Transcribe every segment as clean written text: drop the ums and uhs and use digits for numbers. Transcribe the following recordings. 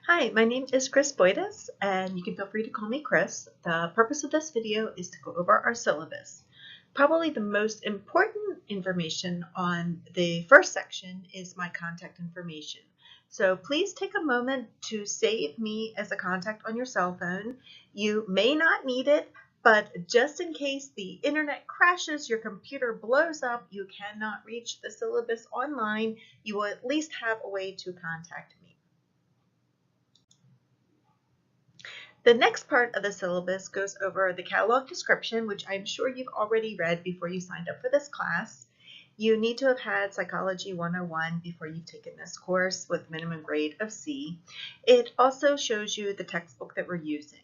Hi, my name is Chris Boydis, and you can feel free to call me Chris. The purpose of this video is to go over our syllabus. Probably the most important information on the first section is my contact information. So please take a moment to save me as a contact on your cell phone. You may not need it, but just in case the internet crashes, your computer blows up, you cannot reach the syllabus online, you will at least have a way to contact me. The next part of the syllabus goes over the catalog description, which I'm sure you've already read before you signed up for this class. You need to have had Psychology 101 before you've taken this course with minimum grade of C. It also shows you the textbook that we're using.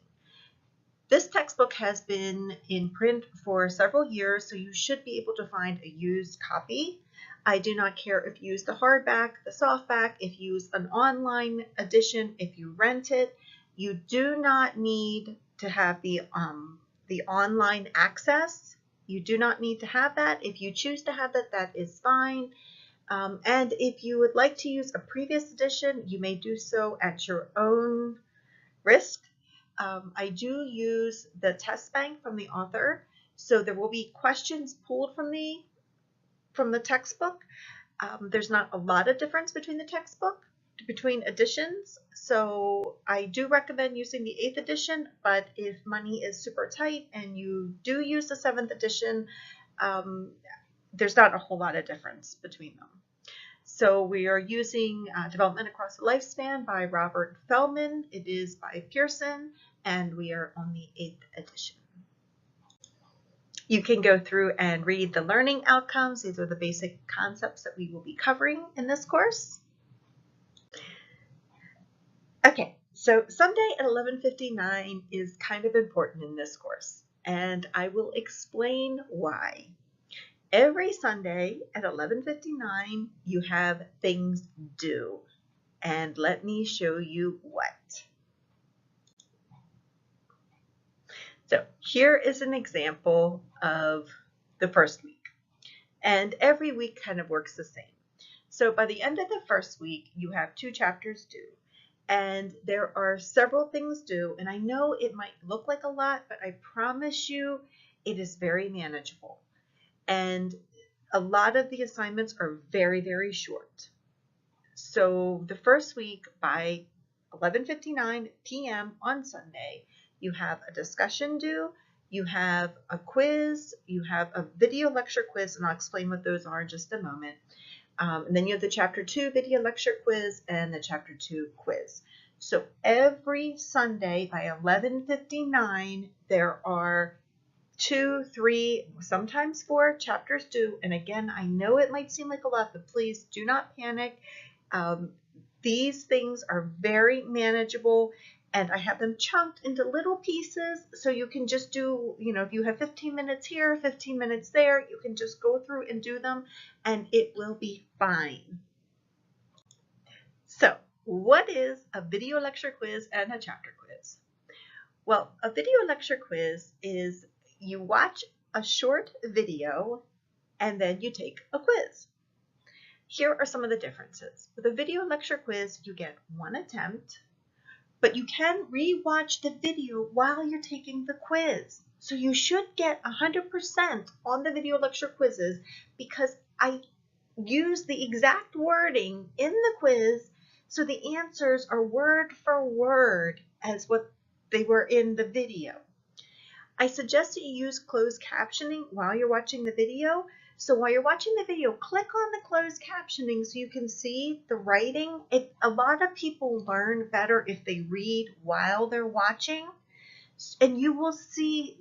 This textbook has been in print for several years, so you should be able to find a used copy. I do not care if you use the hardback, the softback, if you use an online edition, if you rent it. You do not need to have the online access. You do not need to have that. If you choose to have that, that is fine. And if you would like to use a previous edition, you may do so at your own risk. I do use the test bank from the author, so there will be questions pulled from the textbook. There's not a lot of difference between the textbook, between editions, so I do recommend using the 8th edition, but if money is super tight and you do use the 7th edition, there's not a whole lot of difference between them. So we are using Development Across the Lifespan by Robert Feldman. It is by Pearson, and we are on the 8th edition. You can go through and read the learning outcomes. These are the basic concepts that we will be covering in this course. Okay, so Sunday at 11:59 is kind of important in this course, and I will explain why. Every Sunday at 11:59, you have things due, and let me show you what. So here is an example of the first week, and every week kind of works the same. So by the end of the first week, you have 2 chapters due, and there are several things due, and I know it might look like a lot, but I promise you it is very manageable. And a lot of the assignments are very, very short. So the first week by 11:59 p.m. on Sunday, you have a discussion due, you have a quiz, you have a video lecture quiz, and I'll explain what those are in just a moment. And then you have the Chapter 2 video lecture quiz and the Chapter 2 quiz. So every Sunday by 11:59, there are 2, 3, sometimes 4 chapters due. And again, I know it might seem like a lot, but please do not panic. These things are very manageable, and I have them chunked into little pieces, so you can just do, if you have 15 minutes here, 15 minutes there, you can just go through and do them, and it will be fine. So, what is a video lecture quiz and a chapter quiz? Well, a video lecture quiz is you watch a short video and then you take a quiz. Here are some of the differences. With a video lecture quiz, you get 1 attempt, but you can re-watch the video while you're taking the quiz. So you should get 100% on the video lecture quizzes because I use the exact wording in the quiz, so the answers are word for word as what they were in the video. I suggest that you use closed captioning while you're watching the video. So while you're watching the video, click on the closed captioning so you can see the writing. A lot of people learn better if they read while they're watching, and you will see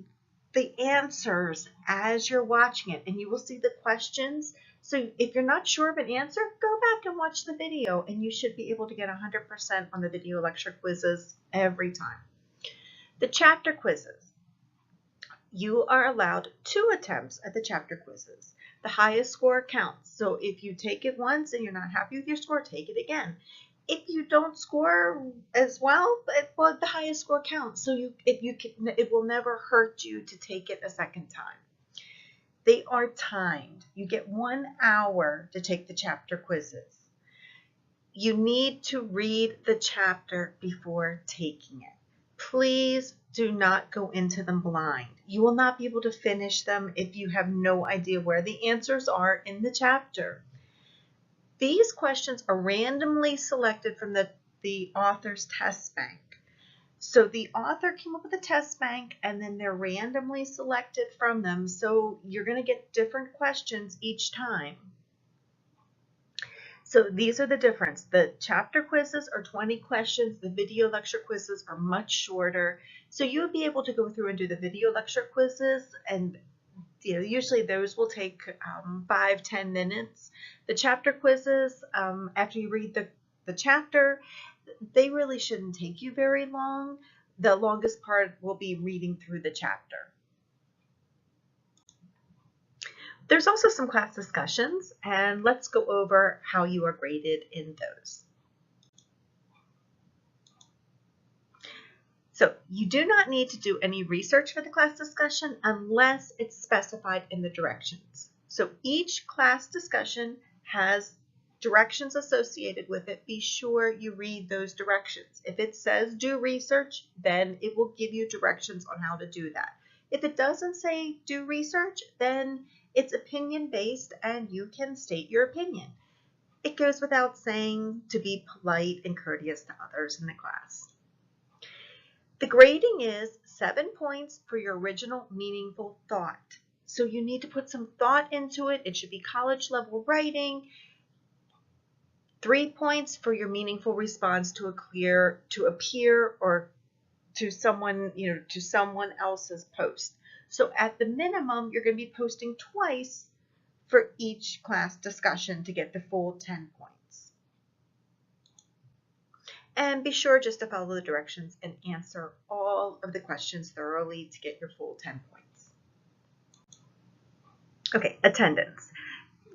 the answers as you're watching it, and you will see the questions. So if you're not sure of an answer, go back and watch the video, and you should be able to get 100% on the video lecture quizzes every time. The chapter quizzes. You are allowed 2 attempts at the chapter quizzes. The highest score counts. So if you take it once and you're not happy with your score, take it again. If you don't score as well, the highest score counts. So it will never hurt you to take it a second time. They are timed. You get 1 hour to take the chapter quizzes. you need to read the chapter before taking it. Please do not go into them blind. You will not be able to finish them if you have no idea where the answers are in the chapter. These questions are randomly selected from the author's test bank. So the author came up with a test bank and then they're randomly selected from them. So you're going to get different questions each time. So these are the difference. The chapter quizzes are 20 questions. The video lecture quizzes are much shorter. So you'll be able to go through and do the video lecture quizzes, and usually those will take 5-10 minutes. The chapter quizzes, after you read the chapter, they really shouldn't take you very long. The longest part will be reading through the chapter. There's also some class discussions, and let's go over how you are graded in those. So you do not need to do any research for the class discussion unless it's specified in the directions. So each class discussion has directions associated with it. Be sure you read those directions. If it says do research, then it will give you directions on how to do that. If it doesn't say do research, then it's opinion-based and you can state your opinion. It goes without saying to be polite and courteous to others in the class. The grading is 7 points for your original meaningful thought. So you need to put some thought into it. It should be college level writing. 3 points for your meaningful response to a peer or to someone, to someone else's post. So at the minimum, you're going to be posting twice for each class discussion to get the full 10 points. And be sure just to follow the directions and answer all of the questions thoroughly to get your full 10 points. Okay, attendance.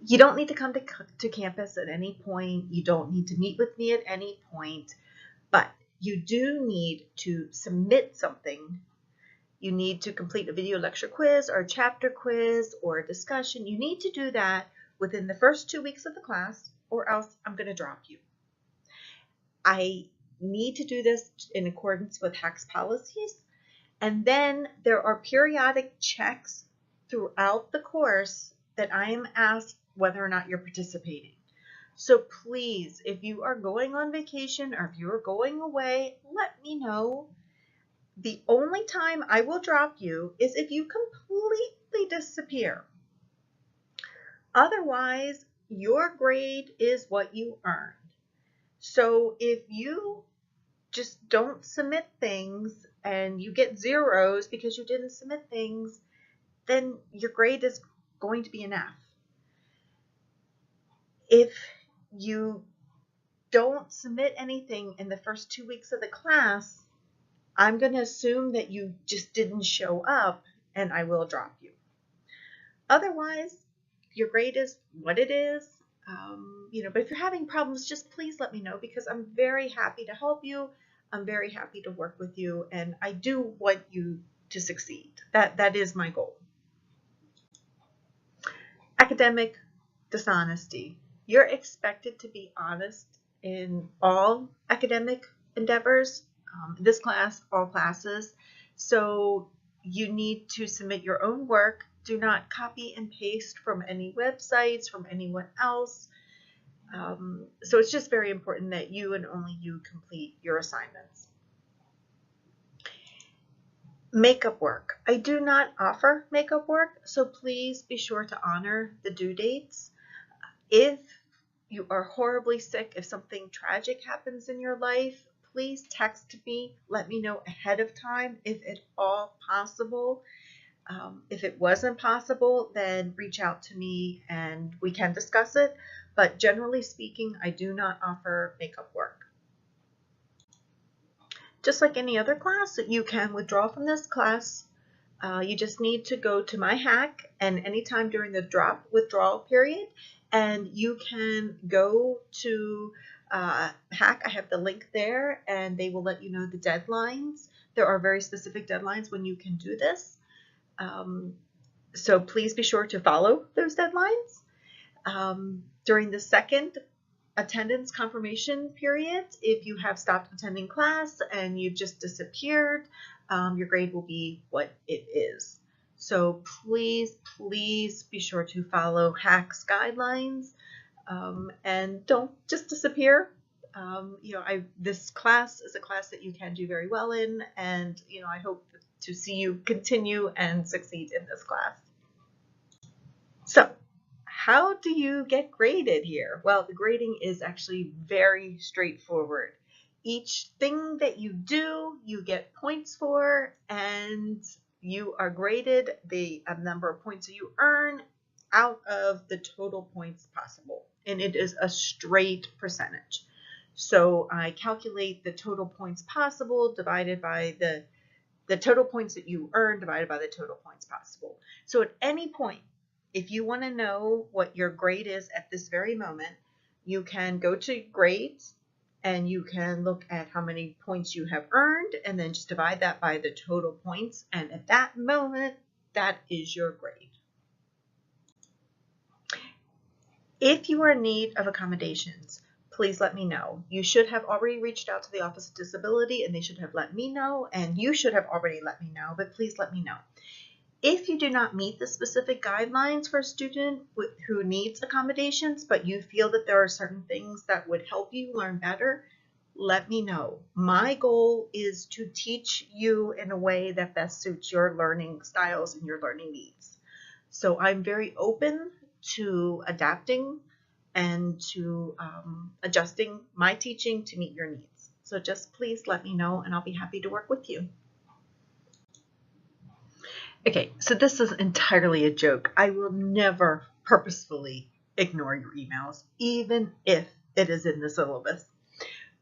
You don't need to come to campus at any point. You don't need to meet with me at any point, but you do need to submit something. You need to complete a video lecture quiz or a chapter quiz or a discussion. You need to do that within the first 2 weeks of the class, or else I'm going to drop you. I need to do this in accordance with HAC's policies. And then there are periodic checks throughout the course that I am asked whether or not you're participating. So please, if you are going on vacation or if you are going away, let me know. The only time I will drop you is if you completely disappear. Otherwise, your grade is what you earned. So if you just don't submit things and you get zeros because you didn't submit things, then your grade is going to be an F. If you don't submit anything in the first 2 weeks of the class, I'm going to assume that you just didn't show up and I will drop you. Otherwise, your grade is what it is. But if you're having problems, just please let me know, because I'm very happy to help you. I'm very happy to work with you, and I do want you to succeed. That is my goal. Academic dishonesty. You're expected to be honest in all academic endeavors. This class, all classes. So you need to submit your own work. Do not copy and paste from any websites, from anyone else. So it's just very important that you and only you complete your assignments. Makeup work. I do not offer makeup work, so please be sure to honor the due dates. If you are horribly sick, if something tragic happens in your life, please text me. Let me know ahead of time if at all possible. If it wasn't possible, then reach out to me and we can discuss it. But generally speaking, I do not offer makeup work. Just like any other class, you can withdraw from this class. You just need to go to my HAC, and anytime during the withdrawal period, and you can go to HAC. I have the link there, and they will let you know the deadlines. There are very specific deadlines when you can do this. So please be sure to follow those deadlines. During the second attendance confirmation period. If you have stopped attending class and you've just disappeared, your grade will be what it is. So please, please be sure to follow HAC's guidelines, and don't just disappear. This class is a class that you can do very well in, and I hope to see you continue and succeed in this class. So, how do you get graded here? Well, the grading is actually very straightforward. Each thing that you do, you get points for, and you are graded the number of points that you earn out of the total points possible. And it is a straight percentage. So I calculate the total points possible divided by the total points that you earn divided by the total points possible. So at any point, if you want to know what your grade is at this very moment, you can go to grades and you can look at how many points you have earned and then just divide that by the total points. And at that moment, that is your grade. If you are in need of accommodations, please let me know. You should have already reached out to the Office of Disability and they should have let me know, and you should have already let me know, but please let me know. If you do not meet the specific guidelines for a student who needs accommodations, but you feel that there are certain things that would help you learn better, let me know. My goal is to teach you in a way that best suits your learning styles and your learning needs. So I'm very open to adapting and to adjusting my teaching to meet your needs. So just please let me know and I'll be happy to work with you. Okay, so this is entirely a joke. I will never purposefully ignore your emails, even if it is in the syllabus.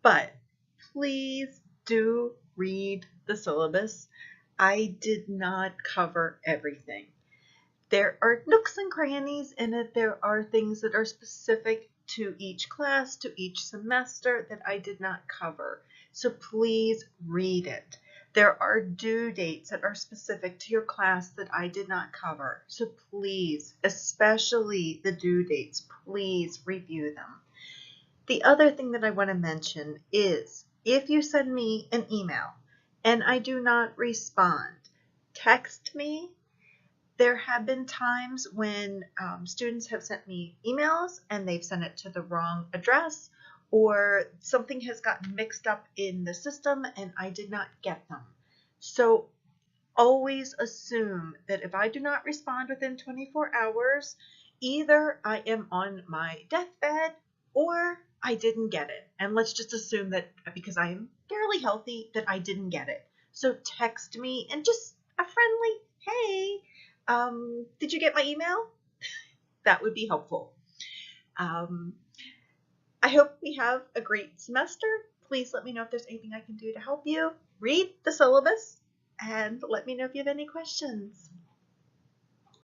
But please do read the syllabus. I did not cover everything. There are nooks and crannies in it. There are things that are specific to each class, to each semester that I did not cover. So please read it. There are due dates that are specific to your class that I did not cover. So please, especially the due dates, please review them. The other thing that I want to mention is if you send me an email and I do not respond, text me. There have been times when students have sent me emails and they've sent it to the wrong address, or something has gotten mixed up in the system and I did not get them. So always assume that if I do not respond within 24 hours, either I am on my deathbed or I didn't get it. And let's just assume that because I am fairly healthy that I didn't get it. So text me and just a friendly, hey, did you get my email? That would be helpful. I hope we have a great semester. Please let me know if there's anything I can do to help you. Read the syllabus and let me know if you have any questions.